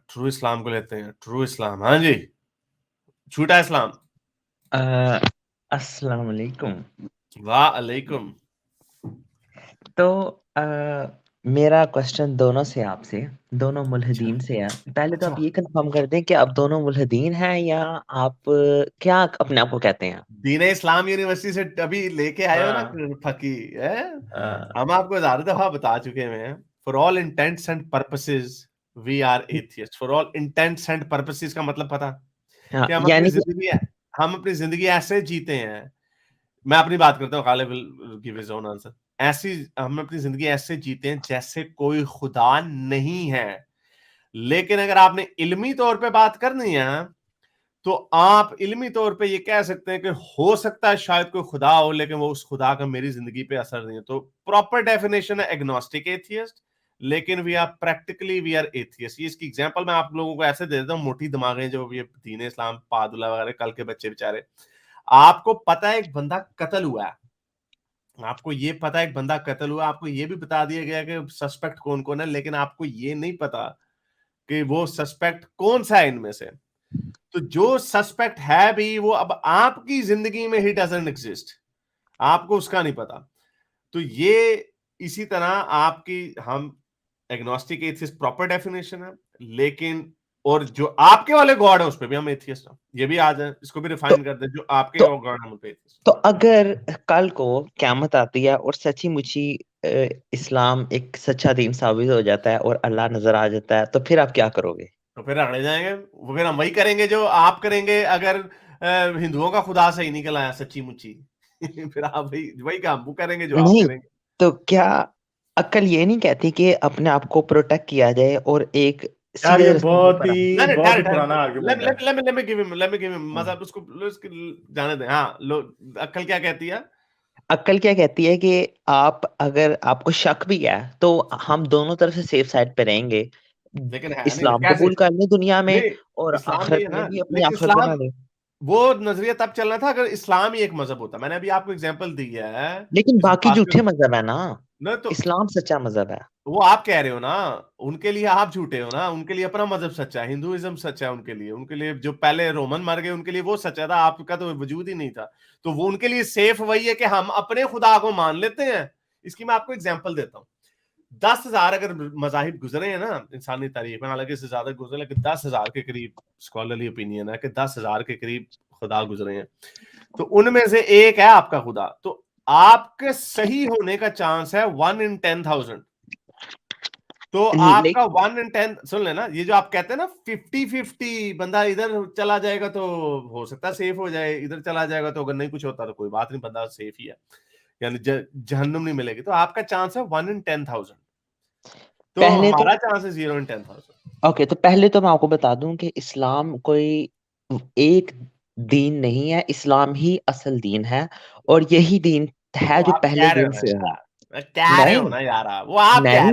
True Islam کو لیتے ہیں. ٹرو اسلام, ہاں جی, جھوٹا اسلام. السلام علیکم. وعلیکم. تو میرا کوشچن دونوں سے آپ سے, دونوں اچھا ملحدین سے ہے. پہلے تو اچھا, آپ یہ کنفرم کر دیں کہ آپ دونوں ملحدین ہیں یا آپ کیا اپنے آپ کو کہتے ہیں؟ دین اسلام یونیورسٹی سے ابھی لے کے آئے ہو نا پھکی. ہم آپ کو زیادہ دفعہ بتا چکے ہیں, for all intents and purposes we are atheist. For all intents and purposes کا مطلب پتا کہ ہم اپنی زندگی ایسے جیتے ہیں. میں اپنی بات کرتا ہوں, غالب will give his own answer. ہم اپنی زندگی ایسے جیتے ہیں جیسے کوئی خدا نہیں ہے. لیکن اگر آپ نے علمی طور پہ بات کرنی ہے تو آپ علمی طور پہ یہ کہہ سکتے ہیں کہ ہو سکتا ہے شاید کوئی خدا ہو, لیکن وہ اس خدا کا میری زندگی پہ اثر نہیں ہے. تو پراپر ڈیفینیشن ہے ایگنوسٹک ایتھیسٹ, لیکن we are practically we are atheist. اس کی ایگزامپل میں آپ لوگوں کو ایسے دے دیتا ہوں, موٹی دماغیں جو یہ دین اسلام پادلہ وغیرہ کل کے بچے بےچارے. آپ کو پتا ہے ایک بندہ قتل ہوا ہے, آپ کو یہ پتا ایک بندہ قتل ہوا, آپ کو یہ بھی بتا دیا گیا کہ سسپیکٹ کون کون ہے, لیکن آپ کو یہ نہیں پتا کہ وہ سسپیکٹ کون سا ہے ان میں سے. تو جو سسپیکٹ ہے بھی وہ اب آپ کی زندگی میں ہی ڈزنٹ ایگزسٹ, آپ کو اس کا نہیں پتا. تو یہ اسی طرح آپ کی ہم ایگنوسٹک ایتھیسٹ پراپر ڈیفینیشن ہے, لیکن اور جو آپ کے والے گاڈ ہیں اس پہ بھی ہم ایتھیسٹ ہیں. یہ بھی آ جائیں, اس کو بھی ریفائن کر دیں, جو آپ کے گاڈ ہیں ان پہ ایتھیسٹ. تو اگر کل کو قیامت آتی ہے اور سچی مچی اسلام ایک سچا دین ثابت ہو جاتا ہے اور اللہ نظر آ جاتا ہے, تو پھر آپ کیا کرو گے؟ تو پھر اگڑے جائیں گے, وہ پھر ہم وہی کریں گے جو آپ کریں گے. اگر ہندوؤں کا خدا صحیح نکل آیا سچی مچی, پھر آپ وہی کام وہ کریں گے جو آپ نہیں کریں گے. تو کیا عقل یہ نہیں کہتی کہ اپنے آپ کو پروٹیکٹ کیا جائے اور ایک سیدھے رستے پر بہت ہی پرانا آرگومنٹ ہے. مطلب اس کو جانے دیں. ہاں, عقل کیا کہتی ہے؟ عقل کیا کہتی ہے کہ آپ اگر آپ کو شک بھی ہے تو ہم دونوں طرف سے سیف سائڈ پہ رہیں گے, لیکن ہے نہیں, اسلام کیسے قبول کر لیں دنیا میں نہیں اور اسلام بھی ہے آخرت میں نا, بھی اپنی لیکن آخرت بنا اسلام لیں. وہ نظریہ تب چلنا تھا اگر اسلام ہی ایک مذہب ہوتا. میں نے ابھی آپ کو اگزامپل دی ہے, لیکن باقی جھوٹے مذہب ہے نا, نہ تو اسلام سچا مذہب ہے. وہ آپ کہہ رہے ہو نا, ان کے لیے آپ جھوٹے ہو نا. ان کے لیے اپنا مذہب سچا ہے, ہندوازم سچا ہے ان کے لیے جو پہلے رومن مر گئے ان کے لیے وہ سچا تھا, آپ کا تو وجود ہی نہیں تھا. تو وہ ان کے لیے سیف وہی ہے کہ ہم اپنے خدا کو مان لیتے ہیں. اس کی میں آپ کو اگزامپل دیتا ہوں. 10,000 اگر مذاہب گزرے ہیں نا انسانی تاریخ میں, حالانکہ اس سے زیادہ گزرے, لیکن 10,000 کے قریب اسکالرلی اوپینین ہے کہ 10,000 کے قریب خدا گزرے ہیں. تو ان میں سے ایک ہے آپ کا خدا. تو آپ کے صحیح ہونے کا چانس ہے 1 in 10,000. تو آپ کا 1 in 10 سن لینا, یہ جو آپ کہتے ہیں نا 50-50 بندہ ادھر چلا جائے گا تو ہو سکتا ہے سیف ہو جائے, ادھر چلا جائے گا تو اگر نہیں کچھ ہوتا تو کوئی بات نہیں, بندہ سیف ہی ہے, یعنی جہنم نہیں ملے گی. تو آپ کا چانس ہے 1 in 10,000. تو ہمارا چانس ہے 0 in 10,000. اوکے, تو پہلے تو میں آپ کو بتا دوں کہ اسلام کوئی ایک دین نہیں ہے, اسلام ہی اصل دین ہے اور یہی دین ہے جو پہلے دن سے ہے. نہیں,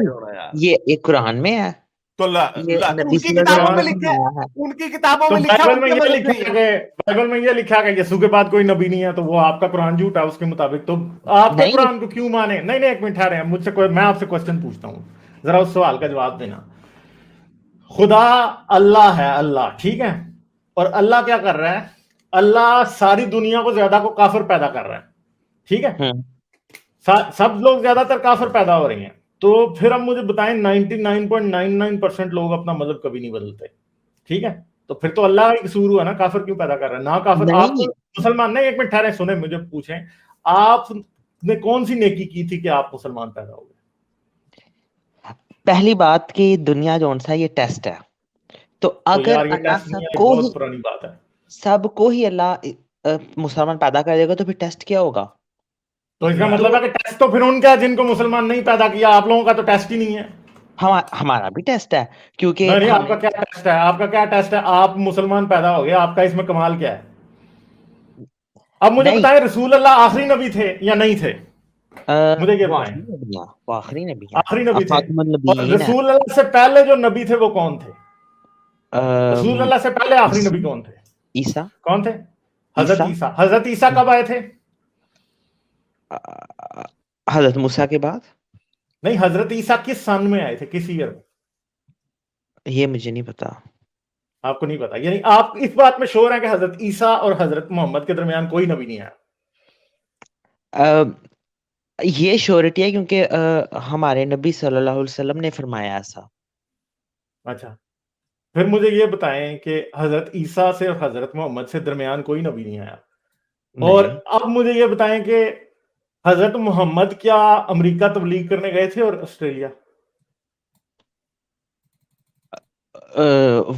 یہ ایک قرآن میں ہے, تو یہ ان نبی کی صلی اللہ کتابوں علیہ میں وسلم لکھا نے ہے, آیا ہے. ان کی کتابوں تو میں لکھا بائبل ان میں کے یہ مذہب لکھا نہیں ہے. ہے, بائبل میں یہ لکھا ہے کہ یسوع کے بعد کوئی نبی نہیں ہے, تو وہ آپ کا قرآن جھوٹا ہے اس کے مطابق. تو آپ کے نہیں قرآن کو کیوں مانے؟ نہیں ایک منٹ ٹھہرے, مجھ سے میں آپ سے کوشچن پوچھتا ہوں, ذرا اس سوال کا جواب دینا. خدا اللہ ہے, اللہ ٹھیک ہے, اور اللہ کیا کر رہا ہے؟ اللہ ساری دنیا کو زیادہ کو کافر پیدا کر رہا ہے, ٹھیک ہے, سب لوگ زیادہ تر کافر پیدا ہو رہے ہیں. تو پھر اب مجھے بتائیں 99.99% لوگ اپنا مذہب کبھی نہیں بدلتے, ٹھیک ہے, تو پھر تو اللہ کا قصور ہوا نا, کافر کیوں پیدا کر رہا ہے؟ نہ کافر آپ کو نہیں, مسلمان نہیں. ایک منٹ ٹھہرے, سنیں مجھے پوچھیں, آپ نے کون سی نیکی کی تھی کہ آپ مسلمان پیدا ہو گئے؟ پہلی بات کہ دنیا جو ہے یہ ٹیسٹ ہے, تو اگر یار یہ اللہ ٹیسٹ نہیں ہے, یہ بہت پرانی بات ہے. سب کو ہی اللہ مسلمان پیدا کر دے گا تو پھر ٹیسٹ کیا ہوگا؟ تو اس کا مطلب ہے کہ ٹیسٹ تو پھر ان کا جن کو مسلمان نہیں پیدا کیا, آپ لوگوں کا تو ٹیسٹ ہی نہیں ہے. ہمارا بھی ٹیسٹ ہے, کیونکہ نہیں, ہم آپ کا کیا ٹیسٹ ہے؟ آپ کا کیا ٹیسٹ ہے؟ آپ مسلمان پیدا ہو گئے, آپ کا اس میں کمال کیا ہے؟ اب مجھے نہیں, بتائیں, رسول اللہ آخری نبی تھے یا نہیں تھے؟ مجھے یہ وہ بتائیں. آخری نبی ہے, آخری نبی تھے. خاتم اور النبیین ہے. رسول اللہ سے پہلے جو نبی تھے وہ کون تھے؟ رسول اللہ سے پہلے آخری نبی کون تھے؟ عیسیٰ. کون تھے؟ حضرت عیسیٰ. حضرت عیسیٰ کب آئے تھے؟ حضرت موسیٰ کے بعد. نہیں, حضرت عیسیٰ کس سن میں آئے تھے, کس ایئر میں؟ یہ مجھے نہیں پتا. آپ کو نہیں پتا؟ یعنی آپ اس بات میں شور ہیں کہ حضرت عیسیٰ اور حضرت محمد کے درمیان کوئی نبی نہیں آیا؟ یہ شورٹی ہے کیونکہ ہمارے نبی صلی اللہ علیہ وسلم نے فرمایا ایسا. اچھا، پھر مجھے یہ بتائیں کہ حضرت عیسیٰ سے اور حضرت محمد سے درمیان کوئی نبی نہیں آیا. اور اب مجھے یہ بتائیں کہ حضرت محمد کیا امریکہ تبلیغ کرنے گئے تھے اور آسٹریلیا؟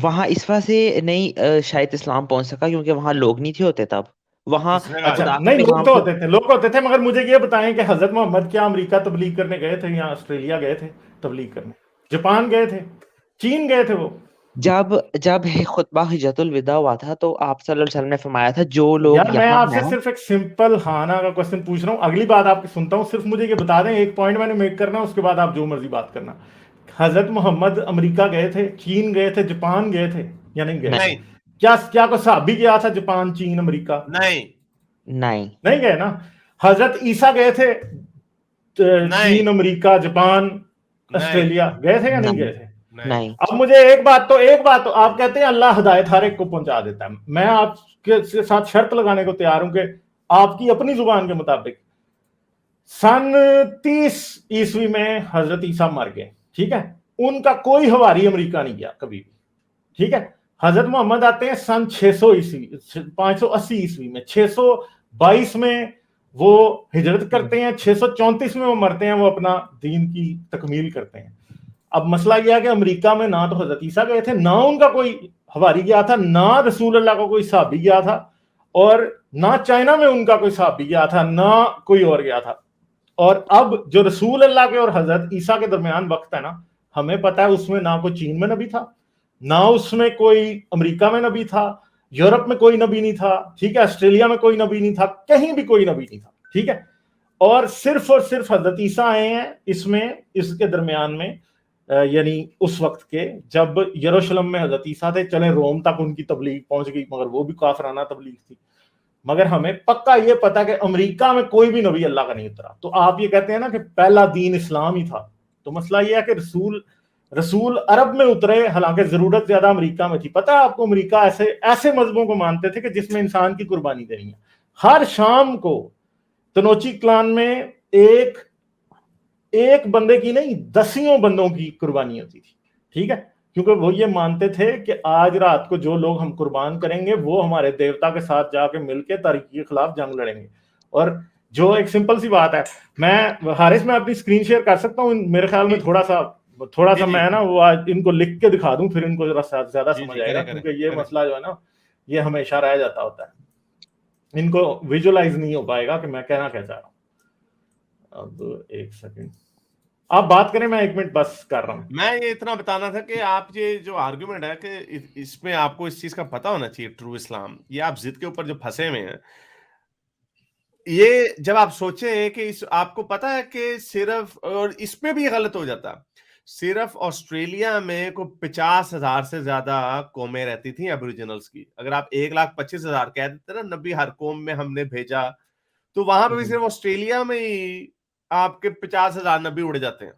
وہاں اس وجہ سے نہیں شاید اسلام پہنچ سکا کیونکہ وہاں لوگ نہیں تھے ہوتے تب. وہاں اچھا نہیں، لوگ ہوتے تھے، مگر مجھے یہ بتائیں کہ حضرت محمد کیا امریکہ تبلیغ کرنے گئے تھے یا آسٹریلیا گئے تھے تبلیغ کرنے؟ جاپان گئے تھے؟ چین گئے تھے؟ وہ جب خطبہ حجۃ الوداع ہوا تھا تو آپ صلی اللہ علیہ وسلم نے فرمایا تھا جو لوگ یار میں یہاں آپ سے صرف ایک سمپل ہانا کا کوسچن پوچھ رہا ہوں، اگلی بات آپ کی سنتا ہوں، صرف مجھے یہ بتا دیں، ایک پوائنٹ میں نے میک کرنا، اس کے بعد آپ جو مرضی بات کرنا. حضرت محمد امریکہ گئے تھے، چین گئے تھے، جاپان گئے تھے یا نہیں گئے تھے؟ کیا کوئی صحابی گیا تھا جاپان، چین، امریکہ؟ نہیں گئے نا. حضرت عیسیٰ گئے تھے چین، امریکہ، جاپان، آسٹریلیا، گئے تھے یا نہیں گئے تھے؟ نہیں. اب مجھے ایک بات تو آپ کہتے ہیں اللہ ہدایت ہر ایک کو پہنچا دیتا ہے. میں آپ کے ساتھ شرط لگانے کو تیار ہوں کہ آپ کی اپنی زبان کے مطابق سن 30 عیسوی میں حضرت عیسیٰ مر گئے، ٹھیک ہے؟ ان کا کوئی حواری امریکہ نہیں گیا کبھی بھی، ٹھیک ہے؟ حضرت محمد آتے ہیں سن 580 عیسوی میں، 622 میں وہ ہجرت کرتے ہیں، 634 میں وہ مرتے ہیں، وہ اپنا دین کی تکمیل کرتے ہیں. اب مسئلہ یہ ہے کہ امریکہ میں نہ تو حضرت عیسیٰ گئے تھے، نہ ان کا کوئی حواری گیا تھا، نہ رسول اللہ کا کوئی صحابی گیا تھا، اور نہ چائنا میں ان کا کوئی صحابی گیا تھا، نہ کوئی اور گیا تھا. اور اب جو رسول اللہ کے اور حضرت عیسیٰ کے درمیان وقت ہے نا، ہمیں پتہ ہے اس میں نہ کوئی چین میں نبی تھا، نہ اس میں کوئی امریکہ میں نبی تھا، یورپ میں کوئی نبی نہیں تھا، ٹھیک ہے؟ آسٹریلیا میں کوئی نبی نہیں تھا، کہیں بھی کوئی نبی نہیں تھا، ٹھیک ہے؟ اور صرف حضرت عیسیٰ آئے ہیں اس کے درمیان میں، یعنی اس وقت کے جب یروشلم میں حضرت عیسیٰ تھے. چلیں روم تک ان کی تبلیغ پہنچ گئی، مگر وہ بھی کافرانہ تبلیغ تھی. مگر ہمیں پکا یہ پتا کہ امریکہ میں کوئی بھی نبی اللہ کا نہیں اترا. تو آپ یہ کہتے ہیں نا کہ پہلا دین اسلام ہی تھا، تو مسئلہ یہ ہے کہ رسول عرب میں اترے، حالانکہ ضرورت زیادہ امریکہ میں تھی. پتہ ہے آپ کو امریکہ ایسے مذہبوں کو مانتے تھے کہ جس میں انسان کی قربانی دینی ہے. ہر شام کو تنوچی کلان میں ایک بندے کی نہیں، دسیوں بندوں کی قربانی ہوتی تھی، ٹھیک ہے؟ کیونکہ وہ یہ مانتے تھے کہ آج رات کو جو لوگ ہم قربان کریں گے وہ ہمارے دیوتا کے ساتھ جا کے مل کے تاریکی کے خلاف جنگ لڑیں گے. اور جو ایک سمپل سی بات ہے، حارث میں اپنی اسکرین شیئر کر سکتا ہوں، میرے خیال میں تھوڑا سا میں نا وہ آج ان کو لکھ کے دکھا دوں، پھر ان کو ذرا زیادہ سمجھ آئے گا، کیونکہ یہ مسئلہ جو ہے نا یہ ہمیشہ رہ جاتا ہوتا ہے، ان کو ویژولائز نہیں ہو پائے گا کہ میں کہنا کیا چاہ رہا ہوں. اب ایک سیکنڈ آپ بات کریں، میں 1 منٹ بس کر رہا ہوں. میں یہ اتنا بتانا تھا کہ آپ یہ جو آرگومنٹ ہے کہ اس میں آپ کو اس چیز کا پتا ہونا چاہیے، ٹرو اسلام، یہ آپ ضد کے اوپر جو پھنسے ہوئے ہیں، یہ جب آپ سوچیں کہ آپ کو پتا ہے کہ صرف، اور اس میں بھی غلط ہو جاتا، صرف آسٹریلیا میں کوئی 50,000 سے زیادہ قومیں رہتی تھیں ایبوریجنلز کی. اگر آپ 1,25,000 کہہ دیتے نا نبی ہر قوم میں ہم نے بھیجا، تو وہاں پہ بھی صرف آسٹریلیا میں ہی آپ کے 50,000 نبی اڑ جاتے ہیں.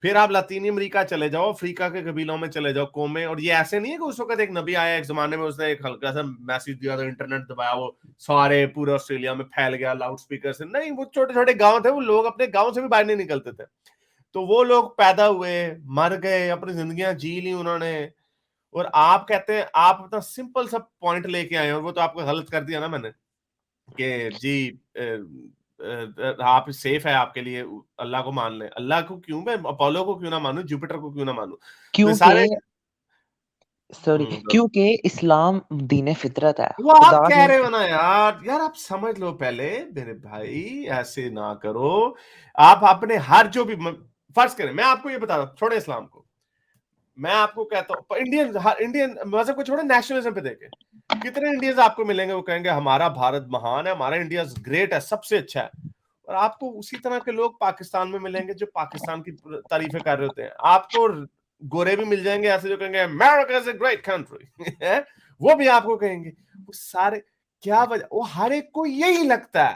پھر آپ لاطینی امریکہ چلے جاؤ، افریقہ کے قبیلوں میں چلے جاؤ، قومیں، اور یہ ایسے نہیں ہے کہ اس وقت ایک نبی آیا ایک زمانے میں، اس نے ایک ہلکا سا میسج دیا تھا، انٹرنیٹ دبایا، وہ سارے پورے آسٹریلیا میں پھیل گیا لاؤڈ سپیکر سے. نہیں، وہ چھوٹے چھوٹے گاؤں تھے، وہ لوگ اپنے گاؤں سے بھی باہر نہیں نکلتے تھے. تو وہ لوگ پیدا ہوئے، مر گئے، اپنی زندگیاں جی لی انہوں نے. اور آپ کہتے ہیں آپ اپنا سمپل سا پوائنٹ لے کے آئے، اور وہ تو آپ کو غلط کر دیا نا میں نے، کہ جی آپ سیف ہے آپ کے لیے، اللہ کو مان لیں. اللہ کو کیوں، میں اپولو کو کیوں نہ مانوں، جوپیٹر کو کیوں نہ مانوں؟ کیونکہ اسلام دین فطرت ہے. وہ آپ کہہ رہے ہو نا یار آپ سمجھ لو پہلے میرے بھائی، ایسے نہ کرو. آپ اپنے ہر جو بھی فرض کریں، میں آپ کو یہ بتا رہا ہوں، چھوڑے اسلام کو، میں آپ کو کہتا ہوں انڈین مذہب کو چھوڑے، نیشنلزم پہ دیکھیں، کتنے انڈینز آپ کو ملیں گے وہ کہیں گے ہمارا بھارت مہان ہے، ہمارا انڈیا گریٹ ہے، سب سے اچھا ہے. اور آپ کو اسی طرح کے لوگ پاکستان میں ملیں گے جو پاکستان کی تعریفیں کر رہے ہوتے ہیں. آپ کو گورے بھی مل جائیں گے ایسے جو کہیں گے America is a great country, وہ بھی آپ کو کہیں گے. وہ سارے کیا وجہ، وہ ہر ایک کو یہی لگتا ہے.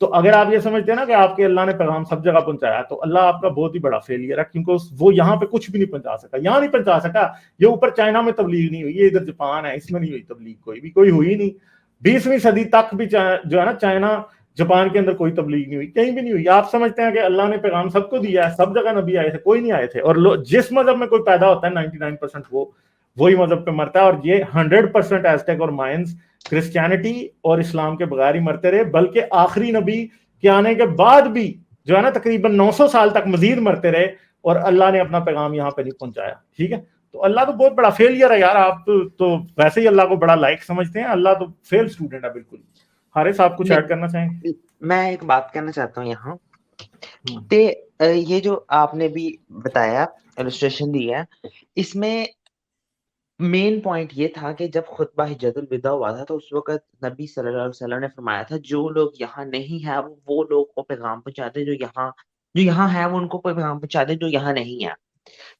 تو اگر آپ یہ سمجھتے ہیں نا کہ آپ کے اللہ نے پیغام سب جگہ پہنچایا تو اللہ آپ کا بہت ہی بڑا فیلئر ہے, کیونکہ وہ یہاں پہ کچھ بھی نہیں پہنچا سکا, یہاں نہیں پہنچا سکا. یہ اوپر چائنا میں تبلیغ نہیں ہوئی, یہ ادھر جاپان ہے اس میں نہیں ہوئی تبلیغ, کوئی ہوئی نہیں. 20ویں صدی تک بھی جو ہے نا چائنا جاپان کے اندر کوئی تبلیغ نہیں ہوئی, کہیں بھی نہیں ہوئی. آپ سمجھتے ہیں کہ اللہ نے پیغام سب کو دیا ہے, سب جگہ نبی آئے تھے, کوئی نہیں آئے تھے. اور جس مذہب میں کوئی پیدا ہوتا ہے 99% وہی مذہب پہ مرتا ہے. اور یہ 100% ایزٹیک اور مائنز کرسچینٹی اور اسلام کے بغیر ہی مرتے رہے, بلکہ آخری نبی کے آنے کے بعد بھی جو ہے نا تقریباً 900 سال تک مزید مرتے رہے, اور اللہ نے اپنا پیغام یہاں پہ نہیں پہنچایا. ٹھیک ہے, تو اللہ تو بہت بڑا فیلئر ہے یار. آپ تو ویسے ہی اللہ کو بڑا لائق سمجھتے ہیں, اللہ تو فیل اسٹوڈنٹ ہے بالکل. حارث آپ کچھ ایڈ کرنا چاہیں گے؟ میں ایک بات کہنا چاہتا ہوں یہاں کہ یہ جو آپ نے بھی بتایا السٹریشن دی ہے, اس میں مین پوائنٹ یہ تھا کہ جب خطبہ حجۃ الوداع ہوا تھا تو اس وقت نبی صلی اللہ علیہ وسلم نے فرمایا تھا جو لوگ یہاں نہیں ہیں وہ لوگ کو پیغام پہنچاتے, جو یہاں ہیں وہ ان کو پیغام پہنچاتے جو یہاں نہیں ہے.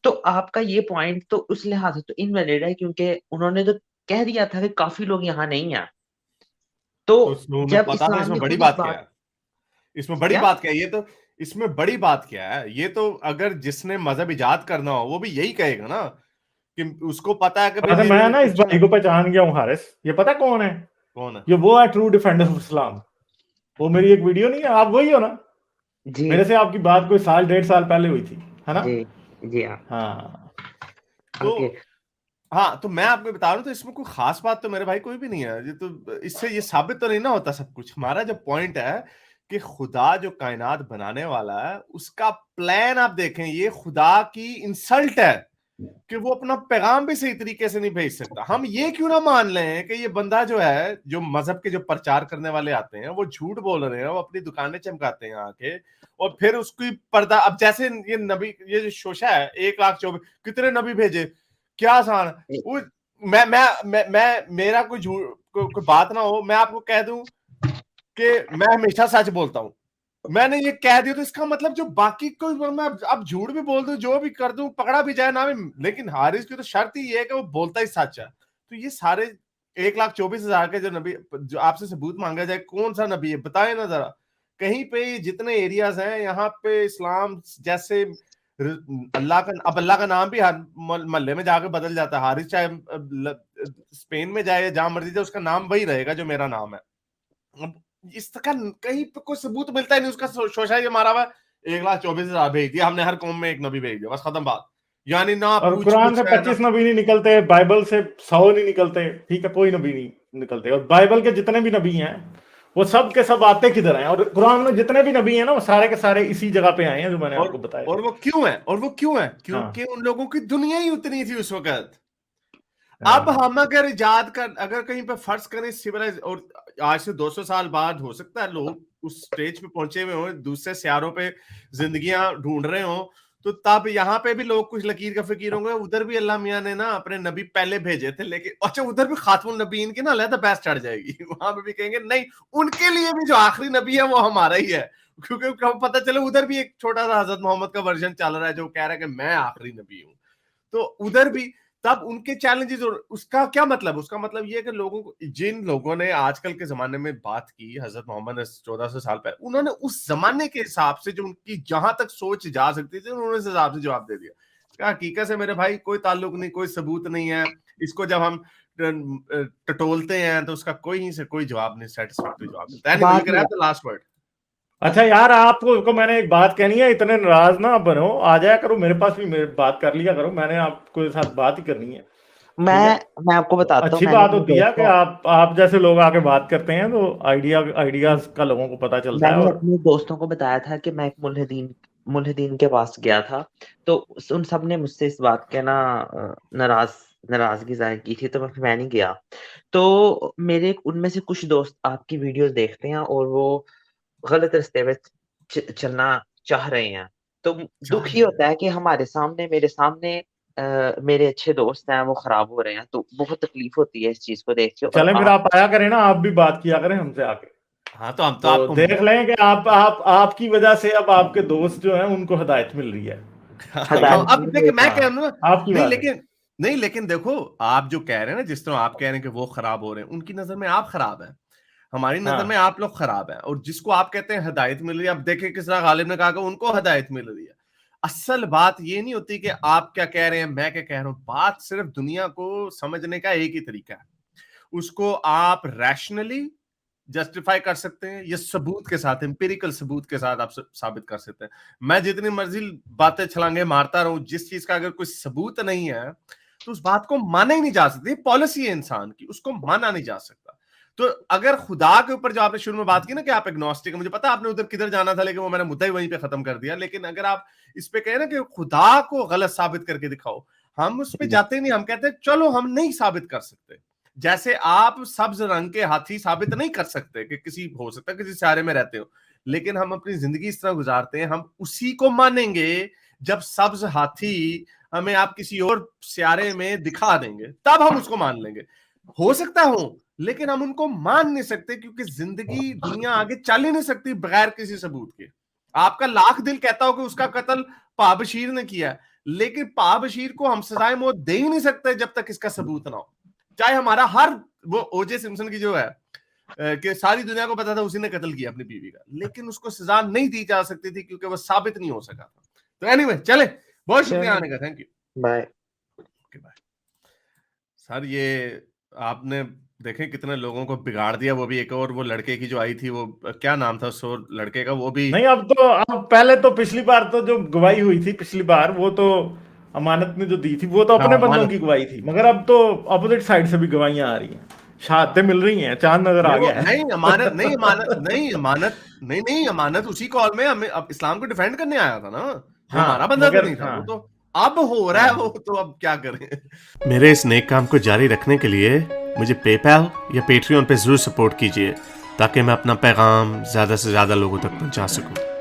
تو آپ کا یہ پوائنٹ تو اس لحاظ سے تو انویلڈ ہے, کیونکہ انہوں نے تو کہہ دیا تھا کہ کافی لوگ یہاں نہیں ہیں. تو جب اسلام نے بڑی بات کیا ہے, اس میں بڑی بات کیا ہے, یہ تو اس میں بڑی بات کیا ہے, یہ تو اگر جس نے مذہب ایجاد کرنا ہو وہ بھی یہی کہے گا نا کہ اس کو پتا ہے کہ میں نا اس بھائی کو پہچان گیا ہوں حارث, یہ پتا کون ہے؟ یہ وہ ہے ٹرو ڈیفینڈر آف اسلام. وہ میری ایک ویڈیو نہیں ہے, آپ وہی ہو نا جی؟ میرے سے آپ کی بات کوئی 1.5 سال پہلے ہوئی تھی, ہے نا؟ جی ہاں. تو میں آپ کو بتا رہا ہوں, تو اس میں کوئی خاص بات تو میرے بھائی کوئی بھی نہیں ہے. یہ تو اس سے یہ ثابت تو نہیں نہ ہوتا سب کچھ. ہمارا جو پوائنٹ ہے کہ خدا جو کائنات بنانے والا ہے اس کا پلان آپ دیکھیں, یہ خدا کی انسلٹ ہے کہ وہ اپنا پیغام بھی صحیح طریقے سے نہیں بھیج سکتا. ہم یہ کیوں نہ مان لیں کہ یہ بندہ جو ہے, جو مذہب کے جو پرچار کرنے والے آتے ہیں وہ جھوٹ بول رہے ہیں, وہ اپنی دکانیں چمکاتے ہیں آ کے, اور پھر اس کی پردہ. اب جیسے یہ نبی, یہ جو شوشا ہے 1,24,000 کتنے نبی بھیجے, کیا آسان. میرا کوئی بات نہ ہو, میں آپ کو کہہ دوں کہ میں ہمیشہ سچ بولتا ہوں, میں نے یہ کہہ دیا تو اس کا مطلب جو باقی کوئی میں اب جھوٹ بھی بول دوں, جو بھی کر دوں, پکڑا بھی جائے نہ بھی, لیکن حارث کی تو شرط ہی یہ ہے کہ وہ بولتا ہی سچ ہے. تو یہ سارے 1,24,000 کے جو نبی, جو آپ سے ثبوت مانگا جائے کون سا نبی ہے بتائیں نا ذرا. کہیں پہ جتنے ایریاز ہیں یہاں پہ اسلام جیسے اللہ کا نام بھی ہر محلے میں جا کے بدل جاتا ہے. حارث چاہے اسپین میں جائے جہاں مرضی جائے, اس کا نام وہی رہے گا جو میرا نام ہے. اس کا کہیں پہ کوئی ثبوت ملتا ہی نہیں. اس کا شوشا یہ مارا ہوا 1,24,000 بھیج دیا ہم نے, ہر قوم میں ایک نبی بھیج دیا, بس ختم بات. یعنی نہ اور قرآن سے 25 نبی نہیں نکلتے, بائبل سے 100 نہیں نکلتے, ٹھیک ہے, کوئی نبی نہیں نکلتے. اور بائبل کے جتنے بھی نبی ہیں وہ سب کے سب آتے کدھر ہیں, اور قرآن میں جتنے بھی نبی ہیں نا وہ سارے کے سارے اسی جگہ پہ آئے ہیں جو میں نے آپ کو بتایا. اور وہ کیوں ہیں کیونکہ ان لوگوں کی دنیا ہی اتنی تھی اس وقت. اب ہم اگر کہیں پہ فرض کریں سیولائز, اور آج سے 200 سال بعد ہو سکتا ہے لوگ اس سٹیج پہ پہنچے ہوئے ہوں, دوسرے سیاروں پہ زندگیاں ڈھونڈ رہے ہوں, تو تب یہاں پہ بھی لوگ کچھ لکیر کا فقیر ہوں گے. ادھر بھی اللہ میاں نے نا اپنے نبی پہلے بھیجے تھے, لیکن اچھا ادھر بھی خاتم النبیین کی نا علیحدہ بحث چڑھ جائے گی. وہاں پہ بھی کہیں گے نہیں, ان کے لیے بھی جو آخری نبی ہے وہ ہمارا ہی ہے, کیونکہ پتہ چلے ادھر بھی ایک چھوٹا سا حضرت محمد کا ورژن چل رہا ہے جو کہہ رہا ہے کہ میں آخری نبی ہوں. تو ادھر بھی تب ان کے چیلنجز, اور اس کا کیا مطلب, اس کا مطلب یہ ہے کہ لوگوں کو, جن لوگوں نے آج کل کے زمانے میں بات کی حضرت محمد نے 1400 سال پہلے, انہوں نے اس زمانے کے حساب سے جو ان کی جہاں تک سوچ جا سکتی تھی انہوں نے اس حساب سے جواب دے دیا. حقیقت سے میرے بھائی کوئی تعلق نہیں, کوئی ثبوت نہیں ہے. اس کو جب ہم ٹٹولتے ہیں تو اس کا کوئی سے کوئی جواب نہیں, سیٹسفیکٹری جواب ملتا ہے. Last word. اچھا یار, آپ کو میں نے ایک بات کہنی ہے, اتنے ناراض نہ بنو, آ جایا کرو میرے پاس بھی بات کر لیا کرو, میں نے آپ کو ساتھ بات ہی کرنی ہے. میں آپ کو بتاتا ہوں, اچھی بات ہوتی ہے کہ آپ جیسے لوگ آ کے بات کرتے ہیں تو آئیڈیاز کا لوگوں کو پتا چلتا ہے. میں نے اپنے دوستوں کو بتایا تھا کہ میں ایک ملحدین کے پاس گیا تھا, تو ان سب نے مجھ سے اس بات کے نا ناراضگی ظاہر کی تھی, تو میں نہیں گیا. تو میرے ان میں سے کچھ دوست آپ کی ویڈیوز دیکھتے ہیں اور وہ غلط رستے پہ چلنا چاہ رہے ہیں, تو دکھ ہی ہوتا ہے کہ میرے سامنے میرے اچھے دوست ہیں وہ خراب ہو رہے ہیں, تو بہت تکلیف ہوتی ہے اس چیز کو دیکھ کے. چلیں پھر آپ آیا کریں نا, آپ بھی بات کیا کریں ہم سے آ کے. ہاں تو ہم تو دیکھ لیں کہ آپ کی وجہ سے اب آپ کے دوست جو ہیں ان کو ہدایت مل رہی ہے. اب دیکھیں میں کہہ رہا ہوں لیکن دیکھو آپ جو کہہ رہے ہیں نا, جس طرح آپ کہہ رہے ہیں کہ وہ خراب ہو رہے ہیں, ان کی نظر میں آپ خراب ہیں. ہماری نظر میں آپ لوگ خراب ہیں، اور جس کو آپ کہتے ہیں ہدایت مل رہی ہے، اب دیکھیں کس طرح غالب نے کہا کہ ان کو ہدایت مل رہی ہے. اصل بات یہ نہیں ہوتی کہ آپ کیا کہہ رہے ہیں میں کیا کہہ رہا ہوں، بات صرف دنیا کو سمجھنے کا ایک ہی طریقہ ہے، اس کو آپ ریشنلی جسٹیفائی کر سکتے ہیں یا ثبوت کے ساتھ، امپیریکل ثبوت کے ساتھ آپ ثابت کر سکتے ہیں. میں جتنی مرضی باتیں چھلانگے مارتا رہوں، جس چیز کا اگر کوئی ثبوت نہیں ہے تو اس بات کو مانا ہی نہیں جا سکتی. پالیسی ہے انسان کی، اس کو مانا نہیں جا سکتا. تو اگر خدا کے اوپر جو آپ نے شروع میں بات کی نا کہ آپ ایگنوسٹک، مجھے پتا آپ نے ادھر کدھر جانا تھا لیکن وہ میں نے مدعا ہی وہیں پہ ختم کر دیا. لیکن اگر آپ اس پہ کہیں نا کہ خدا کو غلط ثابت کر کے دکھاؤ، ہم اس پہ جاتے نہیں. ہم کہتے ہیں چلو ہم نہیں ثابت کر سکتے. جیسے آپ سبز رنگ کے ہاتھی ثابت نہیں کر سکتے کہ کسی ہو سکتا ہے کسی سیارے میں رہتے ہو، لیکن ہم اپنی زندگی اس طرح گزارتے ہیں، ہم اسی کو مانیں گے جب سبز ہاتھی ہمیں آپ کسی اور سیارے میں دکھا دیں گے، تب ہم اس کو مان لیں گے. ہو سکتا ہو لیکن ہم ان کو مان نہیں سکتے، کیونکہ زندگی دنیا آگے چل ہی نہیں سکتی بغیر کسی ثبوت کے. آپ کا لاکھ دل کہتا ہو کہ اس کا قتل پا بشیر نے کیا ہے، لیکن پا بشیر کو ہم سزائے موت دے ہی نہیں سکتے جب تک اس کا ثبوت نہ ہو. چاہے ہمارا ہر وہ او جے سمسن کی جو ہے کہ ساری دنیا کو پتا تھا اسی نے قتل کیا اپنی بیوی کا، لیکن اس کو سزا نہیں دی جا سکتی تھی کیونکہ وہ ثابت نہیں ہو سکا تھا. تو اینی وے چلے، بہت شکریہ آنے کا، تھینک یو، بائے. سر یہ آپ نے دیکھیں کتنے لوگوں کو بگاڑ دیا. وہ بھی ایک اور وہ لڑکے کی جو آئی تھی، وہ کیا نام تھا اس لڑکے کا، وہ بھی نہیں. اب پہلے تو پچھلی بار تو جو گواہی ہوئی تھی پچھلی بار، وہ تو امانت نے جو دی تھی وہ تو اپنے بندوں کی گواہی تھی، مگر اب تو اپوزٹ سائڈ سے بھی گواہیاں آ رہی ہیں، شہادتیں مل رہی ہیں، چاند نظر آ گیا ہے. نہیں امانت اسی کال میں ہمیں اب اسلام کو ڈیفینڈ کرنے آیا تھا نا، ہمارا بندہ تو نہیں تھا. وہ تو اب ہو رہا ہے، وہ تو اب کیا کریں. میرے اس نیک کام کو جاری رکھنے کے لیے مجھے پے پیل یا پیٹریون پہ ضرور سپورٹ کیجیے تاکہ میں اپنا پیغام زیادہ سے زیادہ لوگوں تک پہنچا سکوں.